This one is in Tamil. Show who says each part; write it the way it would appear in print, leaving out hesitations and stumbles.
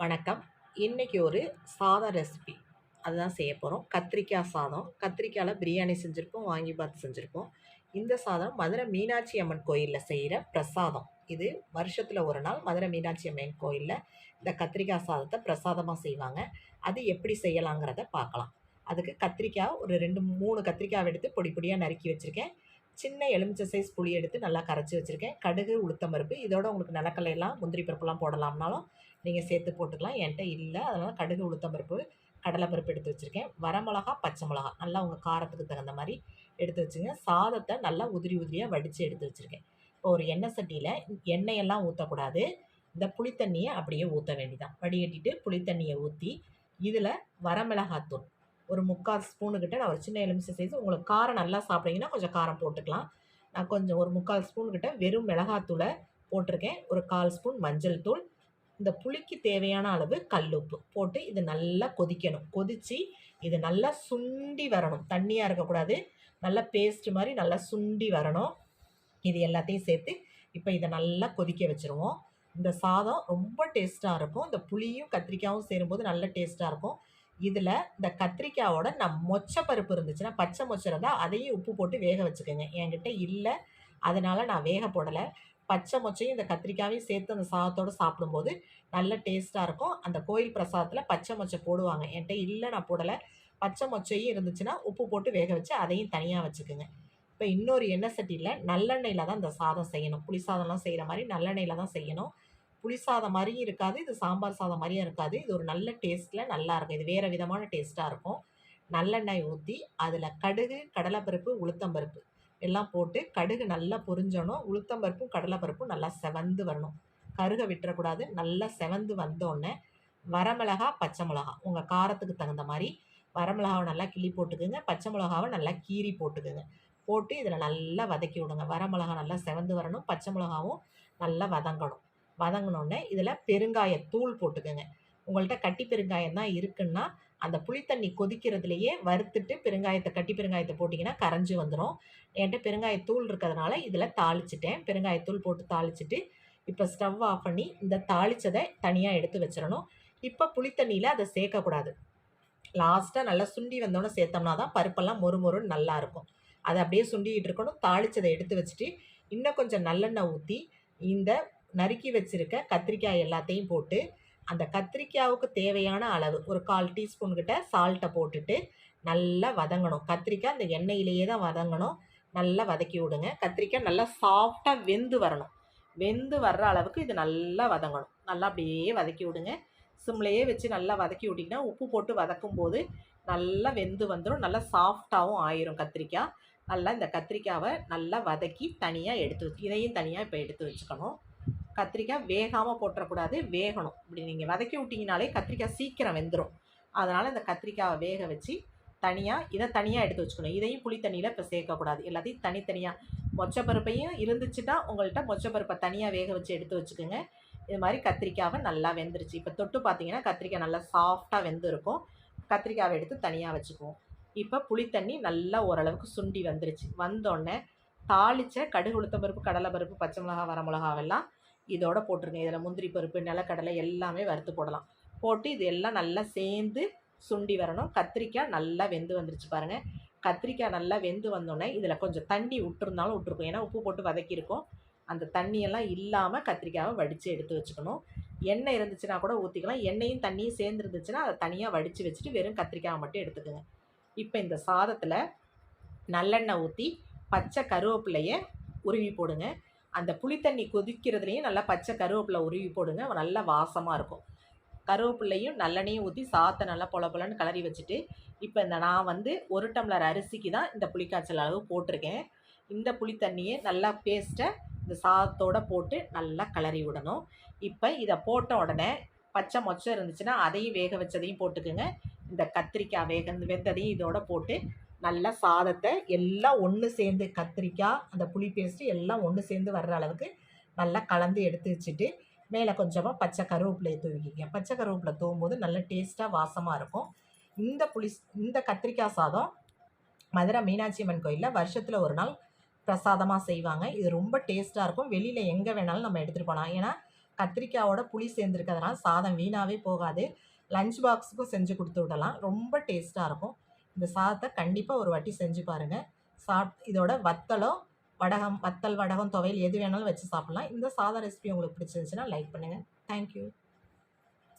Speaker 1: வணக்கம். இன்னைக்கு ஒரு சாதம் ரெசிபி அதுதான் செய்ய போகிறோம். கத்திரிக்காய் சாதம். கத்திரிக்காயில் பிரியாணி செஞ்சுருப்போம், வாங்கிபாத் செஞ்சுருப்போம். இந்த சாதம் மதுரை மீனாட்சி அம்மன் கோயிலில் செய்கிற பிரசாதம். இது வருஷத்தில் ஒரு நாள் மதுரை மீனாட்சி அம்மன் கோயிலில் இந்த கத்திரிக்காய் சாதத்தை பிரசாதமாக செய்வாங்க. அது எப்படி செய்யலாங்கிறத பார்க்கலாம். அதுக்கு கத்திரிக்காய் ஒரு 2, 3 கத்திரிக்காய் எடுத்து பொடி பொடியாக நறுக்கி வச்சுருக்கேன். சின்ன எலுமிச்சை சைஸ் புளி எடுத்து நல்லா கரைச்சி வச்சுருக்கேன். கடுகு, உளுத்தம் பருப்பு, இதோட உங்களுக்கு நிலக்கடலையெல்லாம் முந்திரி பருப்புலாம் போடலாம்னாலும் நீங்கள் சேர்த்து போட்டுக்கலாம். என்கிட்ட இல்லை, அதனால் கடுகு, உளுத்தம் பருப்பு, கடலை பருப்பு எடுத்து வச்சுருக்கேன். வரமிளகா, பச்சை மிளகா நல்லா உங்கள் காரத்துக்கு தகுந்த மாதிரி எடுத்து வச்சுங்க. சாதத்தை நல்லா உதிரி உதிரியாக வடித்து எடுத்து வச்சுருக்கேன். இப்போ ஒரு எண்ணெய் சட்டியில் எண்ணெயெல்லாம் ஊற்றக்கூடாது. இந்த புளித்தண்ணியை அப்படியே ஊற்ற வேண்டியதான். வடிகட்டிட்டு புளித்தண்ணியை ஊற்றி இதில் வரமிளகாத்தூள் ஒரு 3/4 ஸ்பூனுக்கிட்ட, நான் ஒரு சின்ன எலுமிச்சை சைஸ், உங்களுக்கு காரம் நல்லா சாப்பிட்டீங்கன்னா கொஞ்சம் காரம் போட்டுக்கலாம். நான் கொஞ்சம் ஒரு 3/4 ஸ்பூனுக்கிட்ட வெறும் மிளகாத்தூளை போட்டிருக்கேன். ஒரு 1/4 ஸ்பூன் மஞ்சள் தூள், இந்த புளிக்கு தேவையான அளவு கல்லுப்பு போட்டு இது நல்லா கொதிக்கணும். கொதித்து இது நல்லா சுண்டி வரணும். தண்ணியாக இருக்கக்கூடாது, நல்லா பேஸ்ட் மாதிரி நல்லா சுண்டி வரணும். இது எல்லாத்தையும் சேர்த்து இப்போ இதை நல்லா கொதிக்க வச்சுருவோம். இந்த சாதம் ரொம்ப டேஸ்ட்டாக இருக்கும். இந்த புளியும் கத்திரிக்காயும் சேரும்போது நல்ல டேஸ்ட்டாக இருக்கும். இதில் இந்த கத்திரிக்காயோட மொச்சை பருப்பு இருந்துச்சுன்னா, பச்சை மொச்சை இருந்தால் அதையும் உப்பு போட்டு வேக வச்சுக்கோங்க. என்கிட்ட இல்லை, அதனால் நான் வேக போடலை. பச்சை மொச்சையும் இந்த கத்திரிக்காயும் சேர்த்து அந்த சாதத்தோடு சாப்பிடும்போது நல்ல டேஸ்ட்டாக இருக்கும். அந்த கோயில் பிரசாதத்தில் பச்சை மொச்சை போடுவாங்க. என்கிட்ட இல்லை, நான் போடலை. பச்சை மொச்சையும் இருந்துச்சுன்னா உப்பு போட்டு வேக வச்சு அதையும் தனியாக வச்சுக்கோங்க. இப்போ இன்னொரு எண்ணெய் சட்டியில் நல்லெண்ணெயில் தான் இந்த சாதம் செய்யணும். புளி சாதம்லாம் செய்கிற மாதிரி நல்லெண்ணெயில் தான் செய்யணும். புளி சாதம் மாதிரியும் இருக்காது, இது சாம்பார் சாதம் மாதிரியும் இருக்காது. இது ஒரு நல்ல டேஸ்ட்டில் நல்லாயிருக்கும். இது வேறு விதமான டேஸ்ட்டாக இருக்கும். நல்லெண்ணெய் ஊற்றி அதில் கடுகு, கடலைப்பருப்பு, உளுத்தம்பருப்பு எல்லாம் போட்டு கடுகு நல்லா பொரிஞ்சோணும். உளுத்தம்பருப்பும் கடலைப்பருப்பும் நல்லா செவந்து வரணும். கருக விட்டுறக்கூடாது. நல்லா செவந்து வந்தோடனே வரமிளகா, பச்சை மிளகா உங்கள் காரத்துக்கு தகுந்த மாதிரி வரமிளகாவை நல்லா கிள்ளி போட்டுக்குங்க. பச்சை மிளகாவை நல்லா கீறி போட்டுக்குங்க. போட்டு இதில் நல்லா வதக்கி விடுங்க. வரமிளகா நல்லா செவந்து வரணும். பச்சை மிளகாவும் நல்லா வதங்கணும். வதங்கினோடனே இதில் பெருங்காயத்தூள் போட்டுக்கோங்க. உங்கள்கிட்ட கட்டி பெருங்காயம் தான் இருக்குன்னா அந்த புளித்தண்ணி கொதிக்கிறதுலையே வறுத்துட்டு கட்டி பெருங்காயத்தை போட்டிங்கன்னா கரைஞ்சி வந்துடும். என்கிட்ட பெருங்காயத்தூள் இருக்கிறதுனால இதில் தாளிச்சிட்டேன். பெருங்காயத்தூள் போட்டு தாளிச்சிட்டு இப்போ ஸ்டவ் ஆஃப் பண்ணி இந்த தாளித்ததை தனியாக எடுத்து வச்சிடணும். இப்போ புளித்தண்ணியில் அதை சேர்க்கக்கூடாது. லாஸ்ட்டாக நல்லா சுண்டி வந்தோன்னே சேர்த்தோம்னா தான் பருப்பெல்லாம் மொறுமொறுன்னு நல்லாயிருக்கும். அதை அப்படியே சுண்டிக்கிட்டு இருக்கணும். தாளித்ததை எடுத்து வச்சுட்டு இன்னும் கொஞ்சம் நல்லெண்ணெய் ஊற்றி இந்த நறுக்கி வச்சுருக்க கத்திரிக்காய் எல்லாத்தையும் போட்டு அந்த கத்திரிக்காவுக்கு தேவையான அளவு ஒரு 1/4 டீஸ்பூன் கிட்ட சால்ட்டை போட்டுட்டு நல்லா வதங்கணும். கத்திரிக்காய் அந்த எண்ணெயிலேயே தான் வதங்கணும். நல்லா வதக்கி விடுங்க. கத்திரிக்காய் நல்லா சாஃப்டாக வெந்து வரணும். வெந்து வர்ற அளவுக்கு இது நல்லா வதங்கணும். நல்லா அப்படியே வதக்கி விடுங்க. சிம்லையே வச்சு நல்லா வதக்கி விட்டிங்கன்னா உப்பு போட்டு வதக்கும் போது நல்லா வெந்து வந்துடும். நல்லா சாஃப்டாகவும் ஆயிரும் கத்திரிக்காய். நல்லா இந்த கத்திரிக்காவை நல்லா வதக்கி தனியாக இதையும் தனியாக இப்போ எடுத்து வச்சுக்கணும். கத்திரிக்காய் வேகாமல் போட்டுறக்கூடாது, வேகணும். இப்படி நீங்கள் வதக்கி விட்டிங்கனாலே கத்திரிக்காய் சீக்கிரம் வெந்துடும். அதனால் இந்த கத்திரிக்காவை வேக வச்சு இதை தனியாக எடுத்து வச்சுக்கணும். இதையும் புளி தண்ணியில் இப்போ சேர்க்கக்கூடாது. எல்லாத்தையும் தனித்தனியாக மொச்சப்பருப்பையும் இருந்துச்சுன்னா உங்கள்கிட்ட மொச்சப்பருப்பை தனியாக வேக வச்சு எடுத்து வச்சுக்கோங்க. இது மாதிரி கத்திரிக்காவை நல்லா வெந்துருச்சு. இப்போ தொட்டு பார்த்தீங்கன்னா கத்திரிக்காய் நல்லா சாஃப்டாக வெந்திருக்கும். கத்திரிக்காவை எடுத்து தனியாக வச்சுக்குவோம். இப்போ புளித்தண்ணி நல்லா ஓரளவுக்கு சுண்டி வந்துருச்சு. வந்தோடனே தாளித்த கடுகு, உளுத்தம்பருப்பு, கடலைப்பருப்பு, பச்சை மிளகா, வரமிளகாவெல்லாம் இதோட போட்டுருங்க. இதில் முந்திரி பருப்பு, நிலக்கடலை எல்லாமே வறுத்து போடலாம். போட்டு இது எல்லாம் நல்லா சேர்ந்து சுண்டி வரணும். கத்திரிக்காய் நல்லா வெந்து வந்துருச்சு பாருங்கள். கத்திரிக்காய் நல்லா வெந்து வந்தோடனே இதில் கொஞ்சம் தண்ணி விட்டுருந்தாலும் விட்டுருக்கும். ஏன்னா உப்பு போட்டு வதக்கியிருக்கோம். அந்த தண்ணியெல்லாம் இல்லாமல் கத்திரிக்காவை வடித்து எடுத்து வச்சுக்கணும். எண்ணெய் இருந்துச்சுன்னா கூட ஊற்றிக்கலாம். எண்ணெயும் தண்ணியும் சேர்ந்து இருந்துச்சுன்னா அதை தனியாக வடித்து வச்சுட்டு வெறும் கத்திரிக்காவை மட்டும் எடுத்துக்கோங்க. இப்போ இந்த சாதத்தில் நல்லெண்ணெய் ஊற்றி பச்சை கருவேப்பிலையை உருவி போடுங்க. அந்த புளித்தண்ணி கொதிக்கிறதுலையும் நல்லா பச்சை கருவேப்பிலை உருவி போடுங்க. நல்லா வாசமாக இருக்கும். கருவேப்பிலையும் நல்லெண்ணையும் ஊற்றி சாதத்தை நல்லா பொல பொலன்னு கிளறி வச்சுட்டு இப்போ நான் 1 டம்ளர் அரிசிக்கு தான் இந்த புளிக்காய்ச்சல் அளவு போட்டிருக்கேன். இந்த புளித்தண்ணியை நல்லா பேஸ்ட்டை இந்த சாதத்தோடு போட்டு நல்லா கிளறி விடணும். இப்போ இதை போட்ட உடனே பச்சை மொச்சை இருந்துச்சுன்னா அதையும் வேக வச்சதையும் போட்டுக்குங்க. இந்த கத்திரிக்காய் வெந்ததையும் இதோட போட்டு நல்லா சாதத்தை எல்லாம் ஒன்று சேர்ந்து கத்திரிக்காய் அந்த புளி பேஸ்ட்டு எல்லாம் ஒன்று சேர்ந்து வர்ற அளவுக்கு நல்லா கலந்து எடுத்து வச்சுட்டு மேலே கொஞ்சமாக பச்சை கருவேப்பிலையை தூவிக்கிங்க. பச்சை கருவேப்பிலை தூவும்போது நல்ல டேஸ்ட்டாக வாசமாக இருக்கும். இந்த கத்திரிக்காய் சாதம் மதுரை மீனாட்சி அம்மன் கோயிலில் வருஷத்தில் ஒரு நாள் பிரசாதமாக செய்வாங்க. இது ரொம்ப டேஸ்ட்டாக இருக்கும். வெளியில் எங்கே வேணாலும் நம்ம எடுத்துகிட்டு போகலாம். ஏன்னா கத்திரிக்காயோட புளி சேர்ந்துருக்கிறதுனால சாதம் வீணாகவே போகாது. லஞ்ச் பாக்ஸுக்கும் செஞ்சு கொடுத்து விடலாம். ரொம்ப டேஸ்ட்டாக இருக்கும். இந்த சாதத்தை கண்டிப்பாக ஒரு வாட்டி செஞ்சு பாருங்கள். இதோட வத்தலோ வடகம், துவையல் எது வேணாலும் வச்சு சாப்பிட்லாம். இந்த சாதம் ரெசிபி உங்களுக்கு பிடிச்சிருந்துச்சுன்னா லைக் பண்ணுங்கள். தேங்க்யூ.